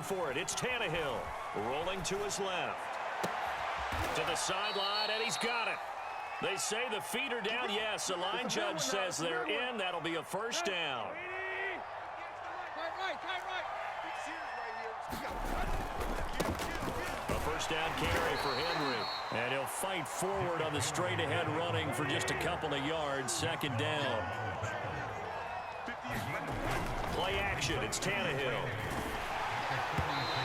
going for it. It's Tannehill rolling to his left. To the sideline, and he's got it. They say the feet are down. Yes, the line judge says they're in. That'll be a first down. A first down carry for Henry. And he'll fight forward on the straight-ahead running for just a couple of yards. Second down. Play action. It's Tannehill.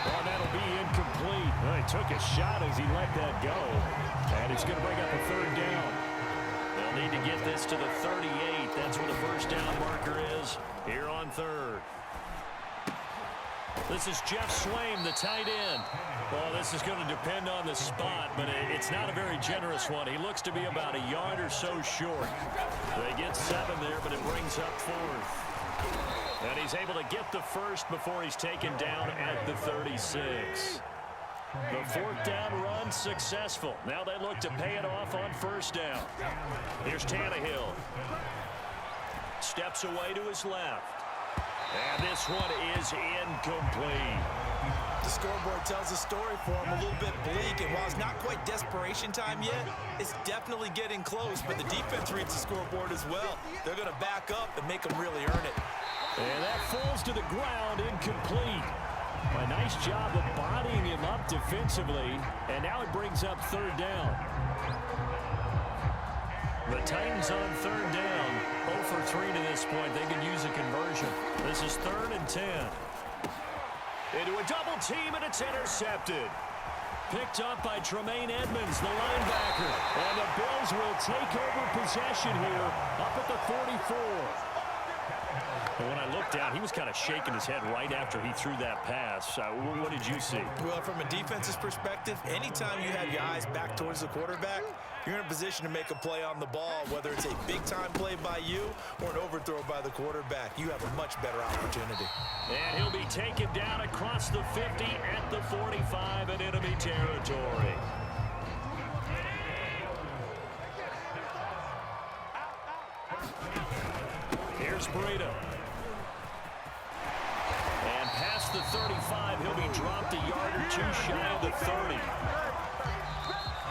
Oh, that'll be incomplete. Well, he took a shot as he let that go. And it's going to bring up a third down. They'll need to get this to the 38. That's where the first down marker is here on third. This is Jeff Swaim, the tight end. Well, this is going to depend on the spot, but it's not a very generous one. He looks to be about a yard or so short. They get 7 there, but it brings up 4th. And he's able to get the first before he's taken down at the 36. The 4th down run successful. Now they look to pay it off on first down. Here's Tannehill. Steps away to his left. And this one is incomplete. The scoreboard tells a story for him, a little bit bleak, and while it's not quite desperation time yet, it's definitely getting close, but the defense reads the scoreboard as well. They're going to back up and make them really earn it. And that falls to the ground, incomplete. A nice job of bodying him up defensively, and now it brings up third down. The Titans on third down, 0 for 3 to this point. They can use a conversion. This is 3rd and 10. Into a double team, and it's intercepted. Picked up by Tremaine Edmonds, the linebacker. And the Bills will take over possession here up at the 44. But when I looked down, he was kind of shaking his head right after he threw that pass. What did you see? Well, from a defense's perspective, anytime you have your eyes back towards the quarterback, you're in a position to make a play on the ball, whether it's a big-time play by you or an overthrow by the quarterback. You have a much better opportunity. And he'll be taken down across the 50 at the 45 in enemy territory. Here's Breida. And past the 35, he'll be dropped a yard or two shy of the 30.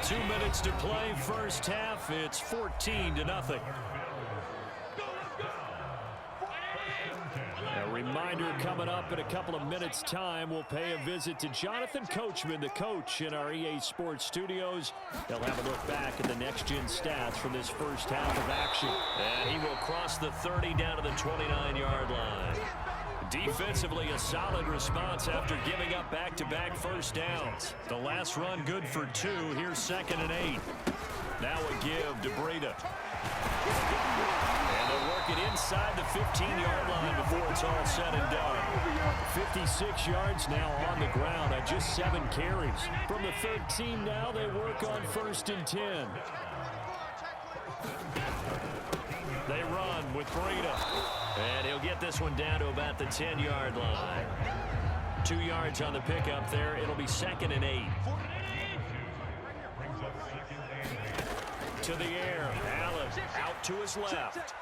2 minutes to play first half. It's 14-0. A reminder coming up in a couple of minutes' time. We'll pay a visit to Jonathan Coachman, the coach in our EA Sports studios. They'll have a look back at the next-gen stats from this first half of action. And he will cross the 30 down to the 29-yard line. Defensively, a solid response after giving up back-to-back first downs. The last run good for 2. Here's 2nd and 8. Now a give to Breida. And they'll work it inside the 15-yard line before it's all said and done. 56 yards now on the ground on just 7 carries. From the 13 now, they work on 1st and 10. They run with Breida. And he'll get this one down to about the 10-yard line. 2 yards on the pickup there. It'll be 2nd and 8. To the air. Allen out to his left.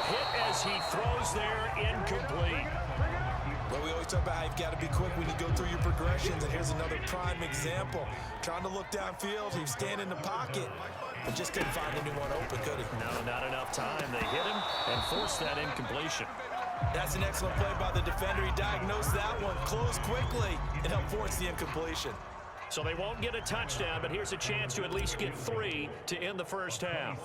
Hit as he throws there, incomplete. Well, we always talk about how you've got to be quick when you go through your progressions, and here's another prime example. Trying to look downfield, he was standing in the pocket, but just couldn't find anyone open, could he? No, not enough time. They hit him and forced that incompletion. That's an excellent play by the defender. He diagnosed that one, closed quickly, and helped force the incompletion. So they won't get a touchdown, but here's a chance to at least get 3 to end the first half.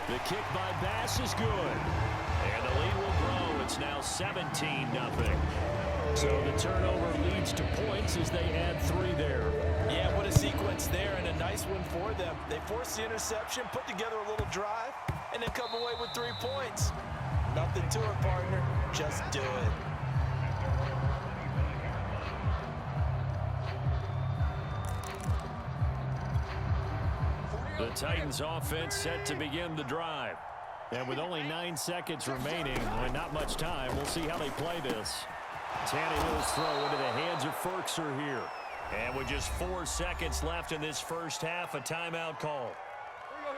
The kick by Bass is good. And the lead will grow. It's now 17-0. So the turnover leads to points as they add 3 there. Yeah, what a sequence there, and a nice one for them. They forced the interception, put together a little drive, and then come away with 3 points. Nothing to it, partner. Just do it. The Titans offense set to begin the drive. And with only 9 seconds remaining, and not much time, we'll see how they play this. Tannehill's throw into the hands of Ferkser here. And with just 4 seconds left in this first half, a timeout call.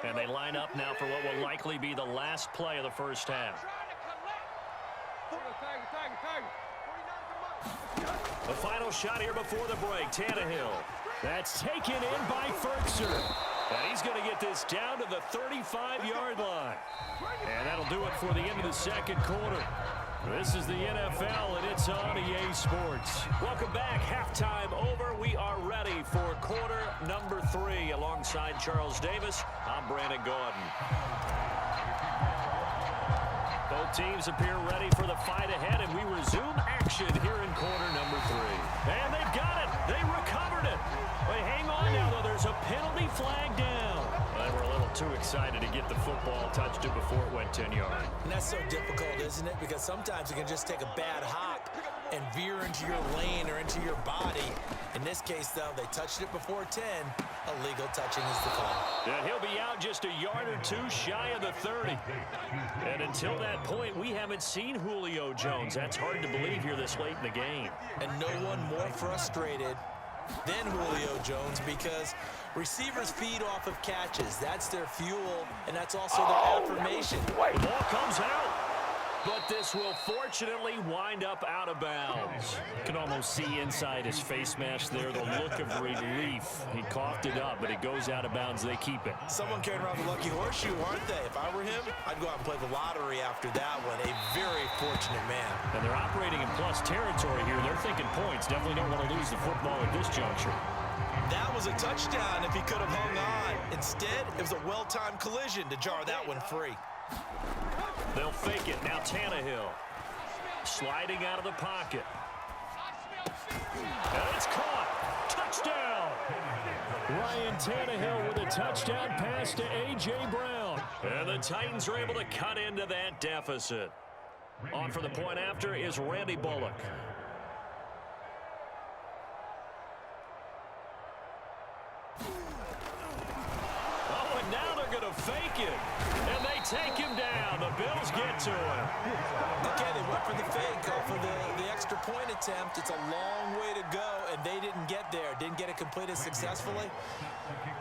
And they line up now for what will likely be the last play of the first half. The final shot here before the break. Tannehill. That's taken in by Fertzer. And he's going to get this down to the 35-yard line. And that'll do it for the end of the second quarter. This is the NFL, and it's on EA Sports. Welcome back. Halftime over. We are ready for quarter number 3. Alongside Charles Davis, I'm Brandon Gaudin. Both teams appear ready for the fight ahead, and we resume action here in quarter number 3. And they've got it. They recovered it. But hang on now, though. There's a penalty flag down. They were a little too excited to get the football, touched it before it went 10 yards. And that's so difficult, isn't it? Because sometimes you can just take a bad hop and veer into your lane or into your body. In this case, though, they touched it before 10. Illegal touching is the call. And he'll be out just a yard or two shy of the 30. And until that point, we haven't seen Julio Jones. That's hard to believe here this late in the game. And no one more frustrated than Julio Jones, because receivers feed off of catches. That's their fuel, and that's also their affirmation. The ball comes out, but this will fortunately wind up out of bounds. You can almost see inside his face mask there the look of relief. He coughed it up, but it goes out of bounds. They keep it. Someone carrying around the lucky horseshoe, aren't they? If I were him, I'd go out and play the lottery after that one. A very fortunate man. And they're operating in plus territory here. They're thinking points. Definitely don't want to lose the football at this juncture. That was a touchdown if he could have hung on. Instead, it was a well-timed collision to jar that one free. They'll fake it. Now Tannehill sliding out of the pocket. And it's caught. Touchdown. Ryan Tannehill with a touchdown pass to A.J. Brown. And the Titans are able to cut into that deficit. On for the point after is Randy Bullock. Oh, and now they're going to fake it. And they take him down. The Bills get to him. Okay, they went for the fake off of the extra point attempt. It's a long way to go, and they didn't get there. Didn't get it completed successfully.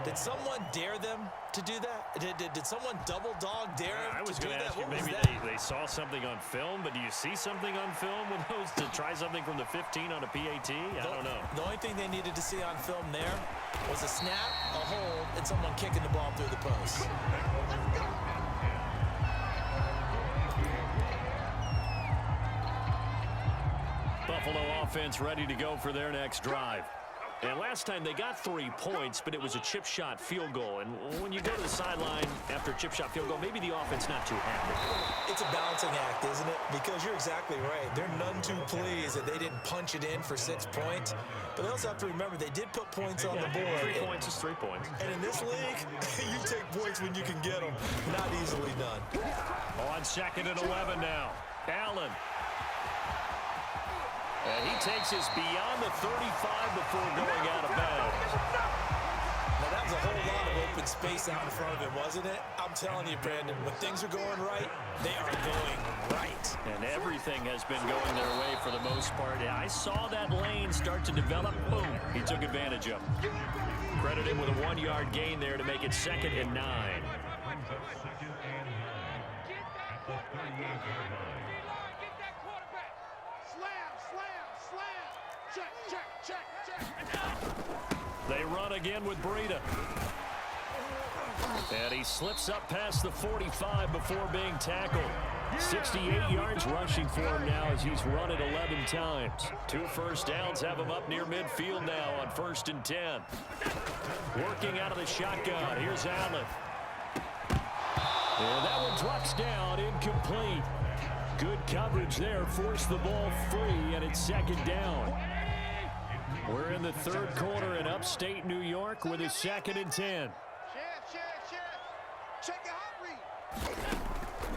Did someone dare them to do that? Did someone double dog dare them I was to do going to that? ask you, What was maybe that? they saw something on film, but do you see something on film with those to try something from the 15 on a PAT? I don't know. The only thing they needed to see on film there was a snap, a hold, and someone kicking the ball through the post. Buffalo offense ready to go for their next drive. And last time they got 3 points, but it was a chip shot field goal. And when you go to the sideline after a chip shot field goal, maybe the offense not too happy. It's a balancing act, isn't it? Because you're exactly right. They're none too pleased that they didn't punch it in for 6 points. But they also have to remember they did put points on the board. 3 points is 3 points. And in this league, you take points when you can get them. Not easily done. On 2nd and 11 now. Allen. And he takes us beyond the 35 before going out of bounds. Now, that was a whole lot of open space out in front of him, wasn't it? I'm telling you, Brandon, when things are going right, they are going right. And everything has been going their way for the most part. I saw that lane start to develop. Boom. He took advantage of it. Credit him with a 1-yard gain there to make it 2nd and 9. They run again with Breida. And he slips up past the 45 before being tackled. 68 yards rushing for him now as he's run it 11 times. 2 first downs have him up near midfield now on 1st and 10. Working out of the shotgun. Here's Allen. And that one drops down, incomplete. Good coverage there, forced the ball free, and it's 2nd down. We're in the 3rd quarter in upstate New York with a 2nd and 10. Check your hot read.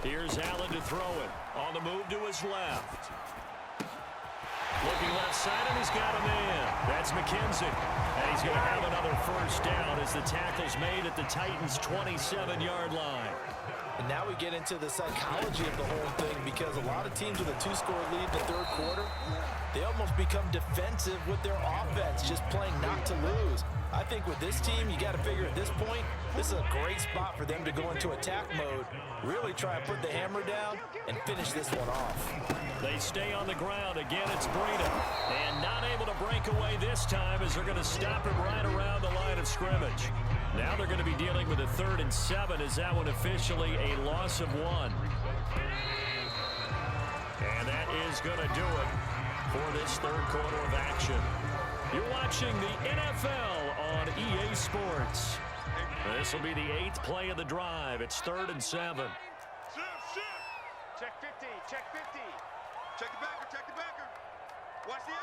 Here's Allen to throw it. On the move to his left. Looking left side, and he's got a man. That's McKenzie. And he's going to have another first down as the tackle's made at the Titans' 27-yard line. And now we get into the psychology of the whole thing, because a lot of teams with a 2-score lead in the third quarter, they almost become defensive with their offense, just playing not to lose. I think with this team, you got to figure at this point, this is a great spot for them to go into attack mode, really try and put the hammer down and finish this one off. They stay on the ground. Again, it's Breida. And not able to break away this time as they're going to stop it right around the line of scrimmage. Now they're going to be dealing with a 3rd and 7 as that one officially a loss of 1. And that is going to do it for this third quarter of action. You're watching the NFL on EA Sports. This will be the 8th play of the drive. It's 3rd and 7. Check 50, check 50. Check the backer. Watch the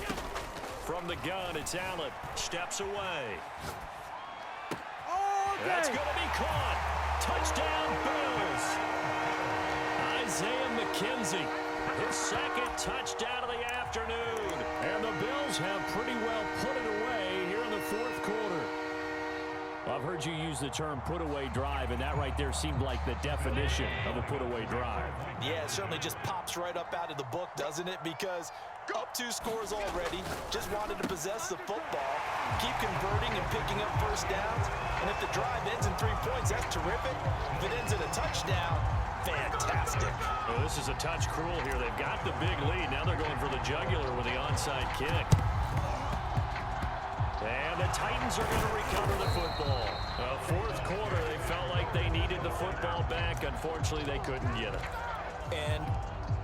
edge. From the gun, it's Allen. Steps away. Okay. That's going to be caught. Touchdown, Bills. Isaiah McKenzie, his 2nd touchdown of the afternoon. And the Bills have pretty well put it away here in the 4th quarter. I've heard you use the term put-away drive, and that right there seemed like the definition of a put-away drive. Yeah, it certainly just pops right up out of the book, doesn't it? Because up 2 scores already, just wanted to possess the football, keep converting and picking up first downs. And if the drive ends in 3 points, that's terrific. If it ends in a touchdown, fantastic. Well, this is a touch cruel here. They've got the big lead. Now they're going for the jugular with the onside kick. And the Titans are going to recover the football. 4th quarter, they felt like they needed the football back. Unfortunately, they couldn't get it. And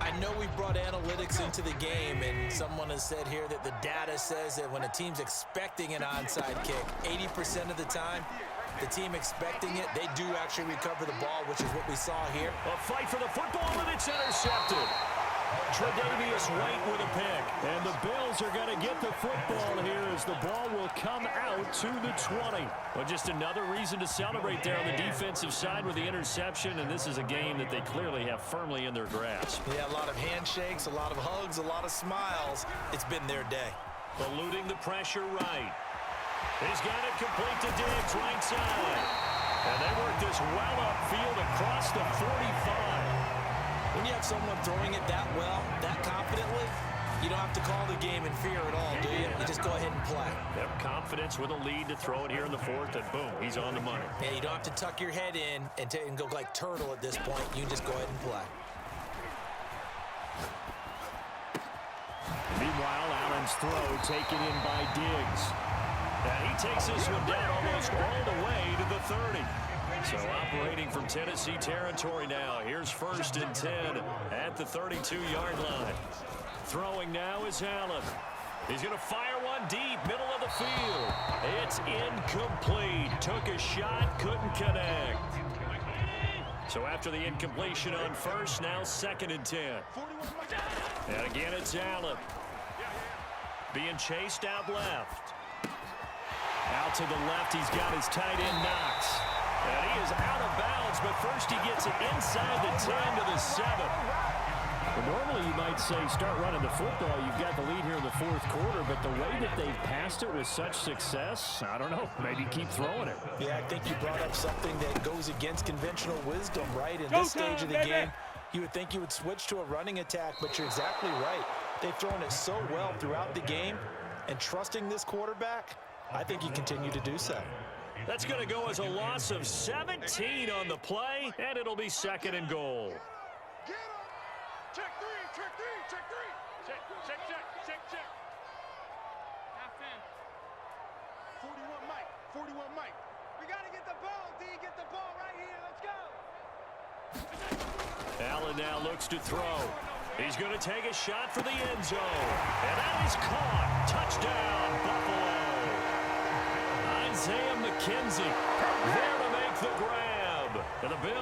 I know we brought analytics into the game, and someone has said here that the data says that when a team's expecting an onside kick, 80% of the time, the team expecting it, they do actually recover the ball, which is what we saw here. A fight for the football, and it's intercepted. Tre'Davious White with a pick. And the Bills are going to get the football here as the ball will come out to the 20. Well, just another reason to celebrate there on the defensive side with the interception, and this is a game that they clearly have firmly in their grasp. Yeah, a lot of handshakes, a lot of hugs, a lot of smiles. It's been their day. Eluding the pressure right. He's got it complete to Diggs, right side. And they work this well upfield across the 45. When you have someone throwing it that well, that confidently, you don't have to call the game in fear at all, do you? You just go ahead and play. Have confidence with a lead to throw it here in the 4th, and boom, he's on the money. Yeah, you don't have to tuck your head in and go like turtle at this point. You can just go ahead and play. Meanwhile, Allen's throw taken in by Diggs. And he takes this one down almost all the way to the 30. So operating from Tennessee territory now. Here's 1st and 10 at the 32-yard line. Throwing now is Allen. He's going to fire one deep, middle of the field. It's incomplete. Took a shot, couldn't connect. So after the incompletion on 1st, now 2nd and 10. And again, it's Allen. Being chased out left. Out to the left, he's got his tight end Knox. And he is out of bounds, but first he gets it inside the 10 to the 7. Well, normally you might say start running the football. You've got the lead here in the 4th quarter, but the way that they've passed it with such success, I don't know, maybe keep throwing it. Yeah, I think you brought up something that goes against conventional wisdom, right? In this stage of the game, you would think you would switch to a running attack, but you're exactly right. They've thrown it so well throughout the game, and trusting this quarterback, I think you continue to do so. That's going to go as a loss of 17 on the play, and it'll be 2nd and goal. Get him. Check 3, check 3, check 3. Check. Half in. 41 Mike. We got to get the ball, D. Get the ball right here. Let's go. Allen now looks to throw. He's going to take a shot for the end zone. And that is caught. Touchdown, Buffalo. Isaiah McKenzie there to make the grab. And the Bills